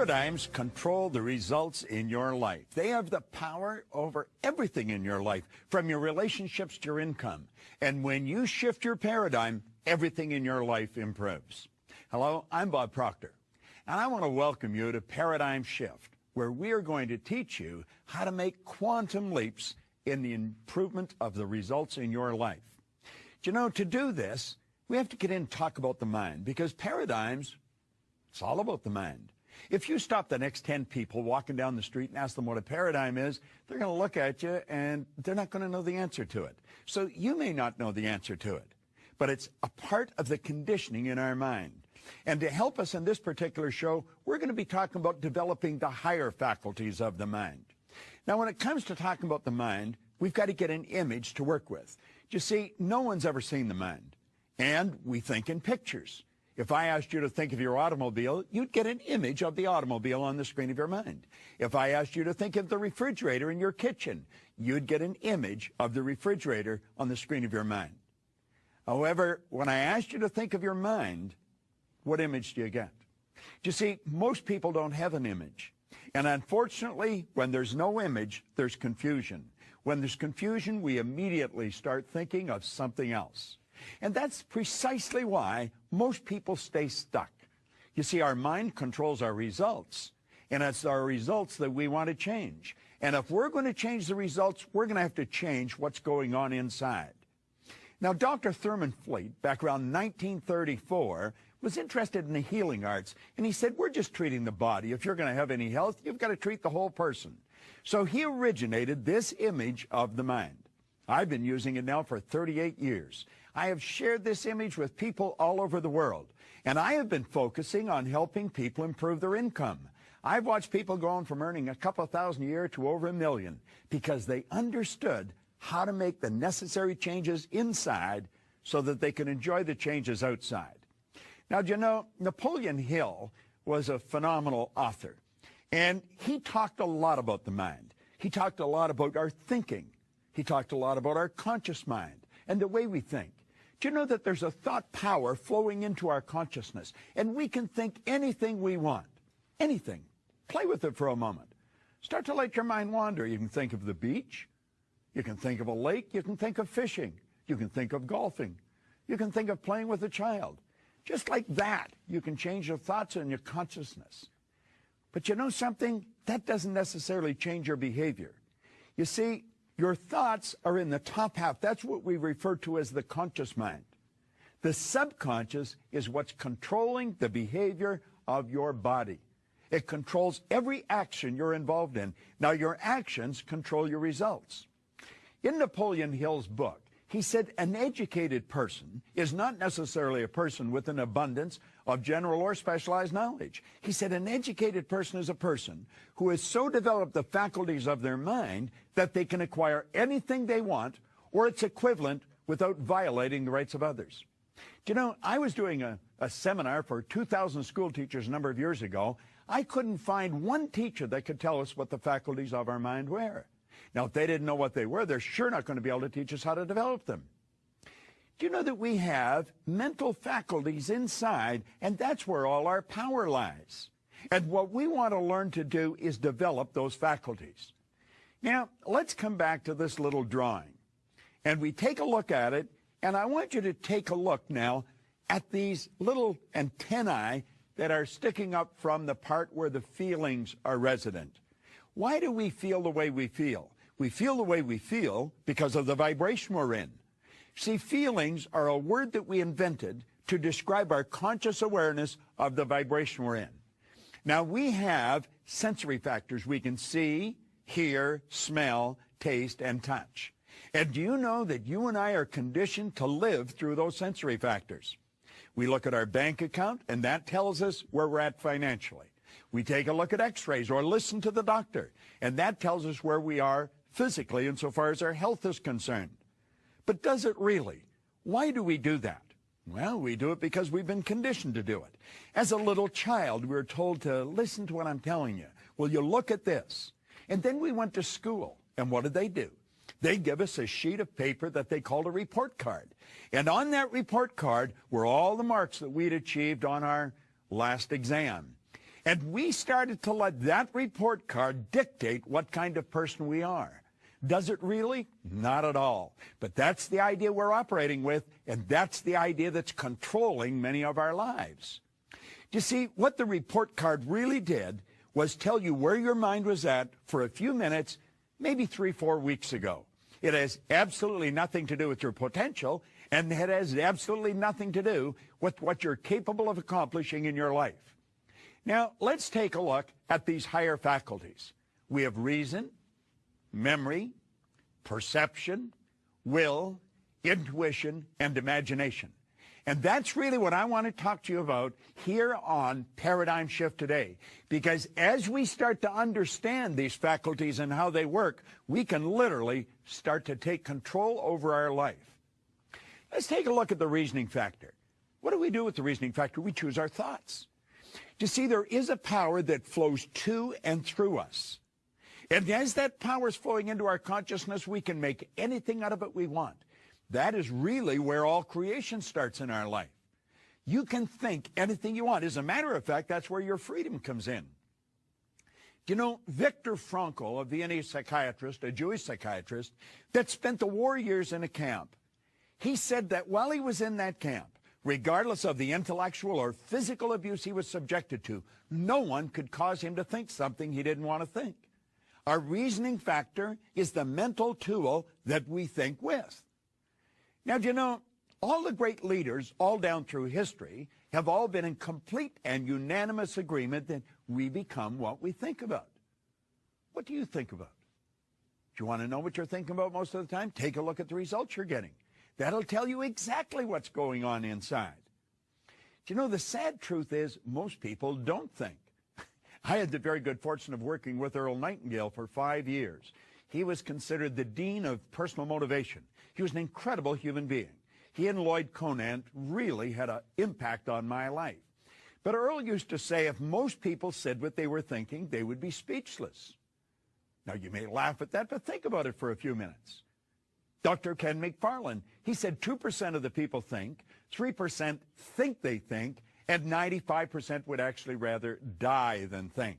Paradigms control the results in your life. They have the power over everything in your life, from your relationships to your income. And when you shift your paradigm, everything in your life improves. Hello, I'm Bob Proctor, and I want to welcome you to Paradigm Shift, where we are going to teach you how to make quantum leaps in the improvement of the results in your life. You know, to do this, we have to get in and talk about the mind, because paradigms, it's all about the mind. If you stop the next 10 people walking down the street and ask them what a paradigm is, they're going to look at you and they're not going to know the answer to it. So you may not know the answer to it, but it's a part of the conditioning in our mind. And to help us in this particular show, we're going to be talking about developing the higher faculties of the mind. Now, when it comes to talking about the mind, we've got to get an image to work with. You see, no one's ever seen the mind, and we think in pictures. If I asked you to think of your automobile, you'd get an image of the automobile on the screen of your mind. If I asked you to think of the refrigerator in your kitchen, you'd get an image of the refrigerator on the screen of your mind. However, when I asked you to think of your mind, what image do you get? You see, most people don't have an image. And unfortunately, when there's no image, there's confusion. When there's confusion, we immediately start thinking of something else. And that's precisely why most people stay stuck. You see, our mind controls our results, and it's our results that we want to change. And if we're going to change the results, we're going to have to change what's going on inside. Now, Dr. Thurman Fleet, back around 1934, was interested in the healing arts, and he said, we're just treating the body. If you're going to have any health, you've got to treat the whole person. So he originated this image of the mind. I've been using it now for 38 years. I have shared this image with people all over the world, and I have been focusing on helping people improve their income. I've watched people going from earning a couple thousand a year to over $1 million because they understood how to make the necessary changes inside so that they can enjoy the changes outside. Now, you know, Napoleon Hill was a phenomenal author, and he talked a lot about the mind. He talked a lot about our thinking. He talked a lot about our conscious mind and the way we think. Do you know that there's a thought power flowing into our consciousness, and we can think anything we want, anything. Play with it for a moment. Start to let your mind wander. You can think of the beach. You can think of a lake. You can think of fishing. You can think of golfing. You can think of playing with a child. Just like that, you can change your thoughts and your consciousness. But you know something? That doesn't necessarily change your behavior. You see, your thoughts are in the top half. That's what we refer to as the conscious mind. The subconscious is what's controlling the behavior of your body. It controls every action you're involved in. Now, your actions control your results. In Napoleon Hill's book, he said an educated person is not necessarily a person with an abundance of general or specialized knowledge. He said an educated person is a person who has so developed the faculties of their mind that they can acquire anything they want or its equivalent without violating the rights of others. Do you know, I was doing a seminar for 2,000 school teachers a number of years ago. I couldn't find one teacher that could tell us what the faculties of our mind were. Now, if they didn't know what they were, they're sure not going to be able to teach us how to develop them. Do you know that we have mental faculties inside, and that's where all our power lies? And what we want to learn to do is develop those faculties. Now, let's come back to this little drawing. And we take a look at it, and I want you to take a look now at these little antennae that are sticking up from the part where the feelings are resident. Why do we feel the way we feel? We feel the way we feel because of the vibration we're in. See, feelings are a word that we invented to describe our conscious awareness of the vibration we're in. Now, we have sensory factors. We can see, hear, smell, taste, and touch. And do you know that you and I are conditioned to live through those sensory factors? We look at our bank account, and that tells us where we're at financially. We take a look at x-rays or listen to the doctor, and that tells us where we are physically insofar as our health is concerned. But does it really? Why do we do that? Well, we do it because we've been conditioned to do it. As a little child, we were told to listen to what I'm telling you. Well, you look at this. And then we went to school, and what did they do? They give us a sheet of paper that they called a report card. And on that report card were all the marks that we'd achieved on our last exam. And we started to let that report card dictate what kind of person we are. Does it really? Not at all. But that's the idea we're operating with, and that's the idea that's controlling many of our lives. You see, what the report card really did was tell you where your mind was at for a few minutes, maybe 3-4 weeks ago. It has absolutely nothing to do with your potential, and it has absolutely nothing to do with what you're capable of accomplishing in your life. Now, let's take a look at these higher faculties. We have reason, memory, perception, will, intuition, and imagination. And that's really what I want to talk to you about here on Paradigm Shift today. Because as we start to understand these faculties and how they work, we can literally start to take control over our life. Let's take a look at the reasoning factor. What do we do with the reasoning factor? We choose our thoughts. You see, there is a power that flows to and through us. And as that power is flowing into our consciousness, we can make anything out of it we want. That is really where all creation starts in our life. You can think anything you want. As a matter of fact, that's where your freedom comes in. You know, Viktor Frankl, a Viennese psychiatrist, a Jewish psychiatrist, that spent the war years in a camp, he said that while he was in that camp, regardless of the intellectual or physical abuse he was subjected to, no one could cause him to think something he didn't want to think. Our reasoning factor is the mental tool that we think with. Now, do you know, all the great leaders all down through history have all been in complete and unanimous agreement that we become what we think about. What do you think about? Do you want to know what you're thinking about most of the time? Take a look at the results you're getting. That'll tell you exactly what's going on inside. Do you know, the sad truth is most people don't think. I had the very good fortune of working with Earl Nightingale for 5 years. He was considered the dean of personal motivation. He was an incredible human being. He and Lloyd Conant really had an impact on my life. But Earl used to say if most people said what they were thinking, they would be speechless. Now, you may laugh at that, but think about it for a few minutes. Dr. Ken McFarland, he said 2% of the people think, 3% think they think, and 95% would actually rather die than think.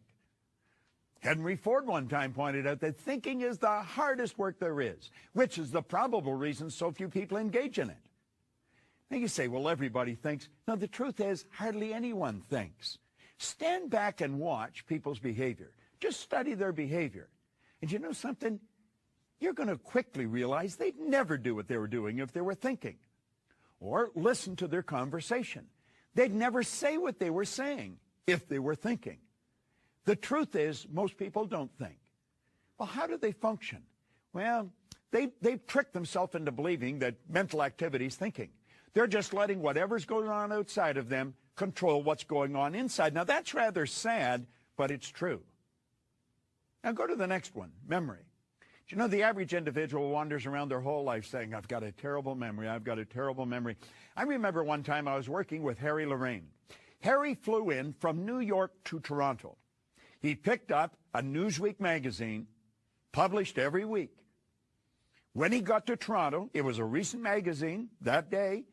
Henry Ford one time pointed out that thinking is the hardest work there is, which is the probable reason so few people engage in it. Now you say, well, everybody thinks. No, the truth is hardly anyone thinks. Stand back and watch people's behavior. Just study their behavior. And you know something? You're going to quickly realize they'd never do what they were doing if they were thinking. Or listen to their conversation. They'd never say what they were saying if they were thinking. The truth is, most people don't think. Well, how do they function? Well, they've tricked themselves into believing that mental activity is thinking. They're just letting whatever's going on outside of them control what's going on inside. Now, that's rather sad, but it's true. Now, go to the next one, memory. Do you know the average individual wanders around their whole life saying, I've got a terrible memory, I've got a terrible memory. I remember one time I was working with Harry Lorraine. Harry flew in from New York to Toronto. He picked up a Newsweek magazine, published every week. When he got to Toronto, it was a recent magazine that day.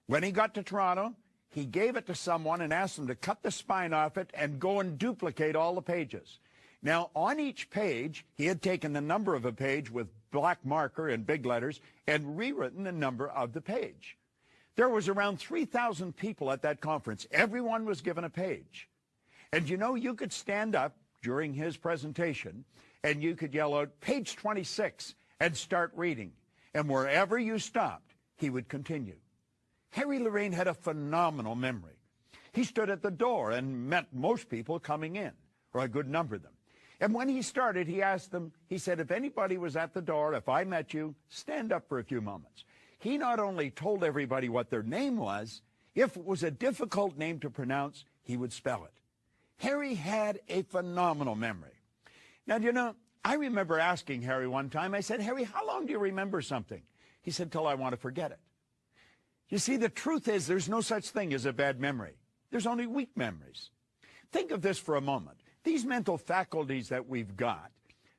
When he got to Toronto, he gave it to someone and asked them to cut the spine off it and go and duplicate all the pages. Now, on each page, he had taken the number of a page with black marker and big letters and rewritten the number of the page. There was around 3,000 people at that conference. Everyone was given a page. And you know, you could stand up during his presentation and you could yell out, page 26, and start reading. And wherever you stopped, he would continue. Harry Lorraine had a phenomenal memory. He stood at the door and met most people coming in, or a good number of them. And when he started, he asked them, he said, if anybody was at the door, if I met you, stand up for a few moments. He not only told everybody what their name was, if it was a difficult name to pronounce, he would spell it. Harry had a phenomenal memory. Now, you know, I remember asking Harry one time, I said, Harry, how long do you remember something? He said, till I want to forget it. You see, the truth is there's no such thing as a bad memory. There's only weak memories. Think of this for a moment. These mental faculties that we've got,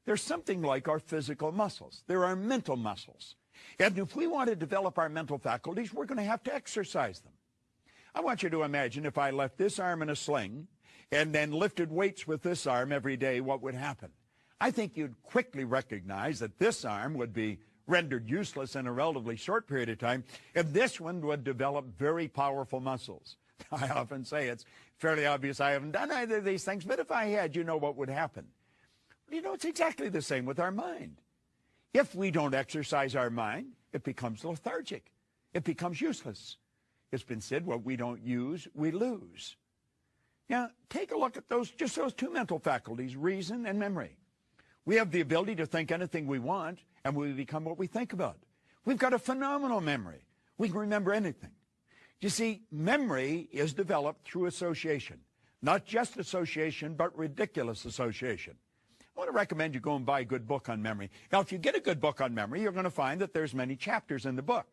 they're something like our physical muscles. They're our mental muscles. And if we want to develop our mental faculties, we're going to have to exercise them. I want you to imagine if I left this arm in a sling and then lifted weights with this arm every day, what would happen? I think you'd quickly recognize that this arm would be rendered useless in a relatively short period of time, and this one would develop very powerful muscles. I often say it's fairly obvious I haven't done either of these things, but if I had, you know what would happen. You know, it's exactly the same with our mind. If we don't exercise our mind, it becomes lethargic. It becomes useless. It's been said, what we don't use, we lose. Now, take a look at those two mental faculties, reason and memory. We have the ability to think anything we want, and we become what we think about. We've got a phenomenal memory. We can remember anything. You see, memory is developed through association. Not just association, but ridiculous association. I want to recommend you go and buy a good book on memory. Now, if you get a good book on memory, you're going to find that there's many chapters in the book.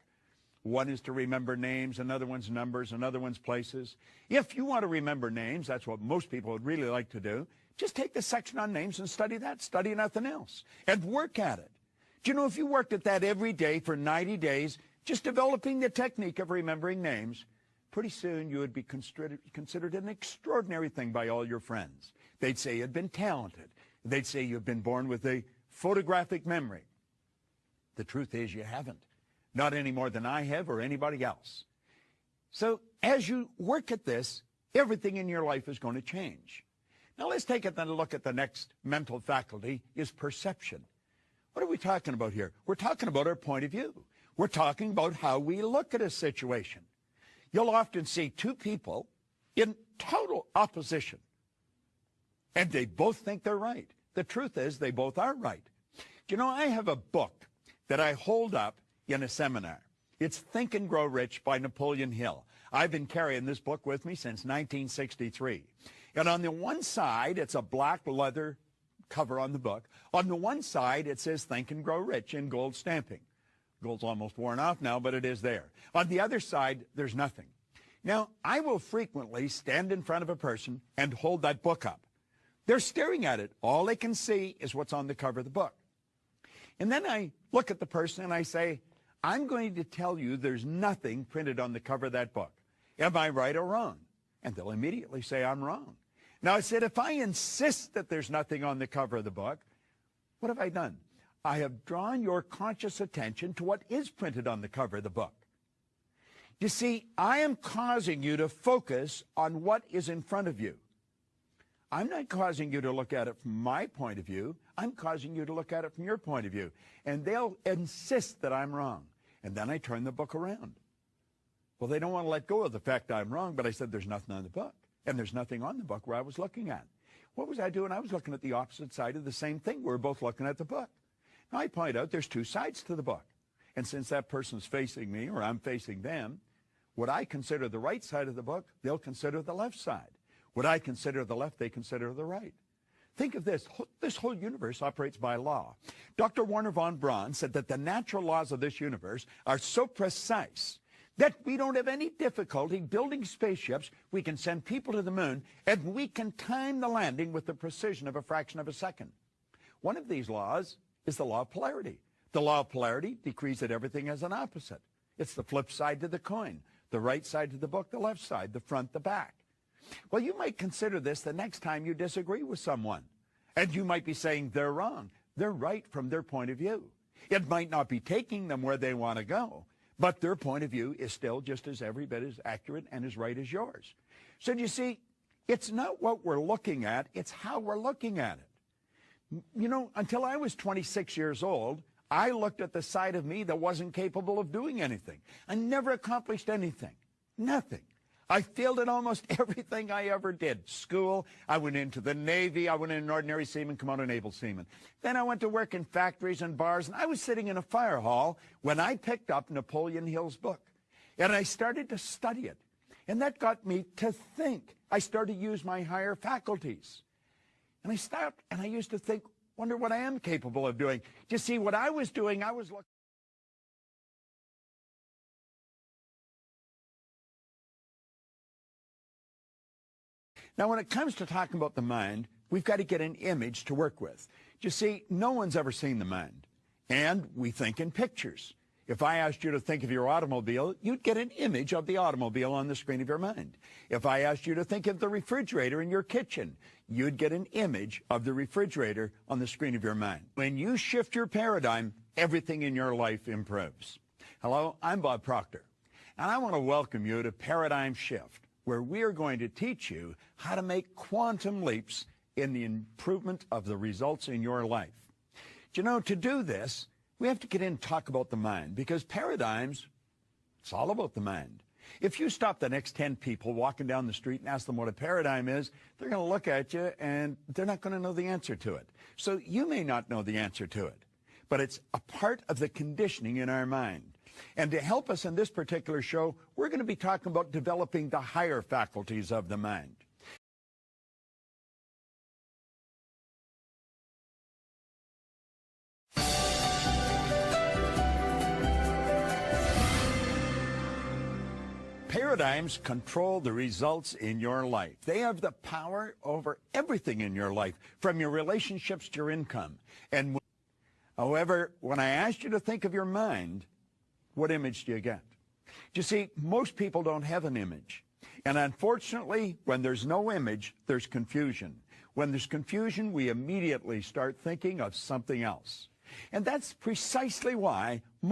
One is to remember names, another one's numbers, another one's places. If you want to remember names, that's what most people would really like to do, just take the section on names and study that. Study nothing else. And work at it. Do you know, if you worked at that every day for 90 days, just developing the technique of remembering names, pretty soon you would be considered an extraordinary thing by all your friends. They'd say you'd been talented. They'd say you've been born with a photographic memory. The truth is you haven't. Not any more than I have or anybody else. So as you work at this, everything in your life is going to change. Now let's take a look at the next mental faculty, is perception. What are we talking about here? We're talking about our point of view. We're talking about how we look at a situation. You'll often see two people in total opposition, and they both think they're right. The truth is they both are right. You know, I have a book that I hold up in a seminar. It's Think and Grow Rich by Napoleon Hill. I've been carrying this book with me since 1963. And on the one side, it's a black leather cover on the book. On the one side, it says Think and Grow Rich in gold stamping. Gold's almost worn off now, but it is there. On the other side, there's nothing. Now, I will frequently stand in front of a person and hold that book up. They're staring at it. All they can see is what's on the cover of the book. And then I look at the person and I say, I'm going to tell you there's nothing printed on the cover of that book. Am I right or wrong? And they'll immediately say I'm wrong. Now, I said, if I insist that there's nothing on the cover of the book, what have I done? I have drawn your conscious attention to what is printed on the cover of the book. You see, I am causing you to focus on what is in front of you. I'm not causing you to look at it from my point of view. I'm causing you to look at it from your point of view. And they'll insist that I'm wrong. And then I turn the book around. Well, they don't want to let go of the fact I'm wrong, but I said there's nothing on the book. And there's nothing on the book where I was looking at. What was I doing? I was looking at the opposite side of the same thing. We're both looking at the book. Now, I point out there's two sides to the book. And since that person's facing me or I'm facing them, what I consider the right side of the book, they'll consider the left side. What I consider the left, they consider the right. Think of this. This whole universe operates by law. Dr. Werner von Braun said that the natural laws of this universe are so precise that we don't have any difficulty building spaceships. We can send people to the moon, and we can time the landing with the precision of a fraction of a second. One of these laws is the law of polarity. The law of polarity decrees that everything has an opposite. It's the flip side to the coin, the right side to the book, the left side, the front, the back. Well, you might consider this the next time you disagree with someone. And you might be saying they're wrong. They're right from their point of view. It might not be taking them where they want to go, but their point of view is still just as every bit as accurate and as right as yours. So you see, it's not what we're looking at, it's how we're looking at it. You know, until I was 26 years old, I looked at the side of me that wasn't capable of doing anything. I never accomplished anything. Nothing. I failed at almost everything I ever did. School, I went into the Navy, I went in an ordinary seaman, come out an able seaman. Then I went to work in factories and bars, and I was sitting in a fire hall when I picked up Napoleon Hill's book. And I started to study it. And that got me to think. I started to use my higher faculties. And I stopped, and I used to think, wonder what I am capable of doing. You see, what I was doing, I was looking. Now, when it comes to talking about the mind, we've got to get an image to work with. You see, no one's ever seen the mind, and we think in pictures. If I asked you to think of your automobile, you'd get an image of the automobile on the screen of your mind. If I asked you to think of the refrigerator in your kitchen, you'd get an image of the refrigerator on the screen of your mind. When you shift your paradigm, everything in your life improves. Hello, I'm Bob Proctor, and I want to welcome you to Paradigm Shift, where we are going to teach you how to make quantum leaps in the improvement of the results in your life. You know, to do this, we have to get in and talk about the mind, because paradigms, it's all about the mind. If you stop the next 10 people walking down the street and ask them what a paradigm is, they're going to look at you and they're not going to know the answer to it. So you may not know the answer to it, but it's a part of the conditioning in our mind. And to help us in this particular show, we're going to be talking about developing the higher faculties of the mind. Paradigms control the results in your life. They have the power over everything in your life, from your relationships to your income. And however, when I asked you to think of your mind, what image do you get? You see, most people don't have an image. And unfortunately, when there's no image, there's confusion. When there's confusion, we immediately start thinking of something else. And that's precisely why most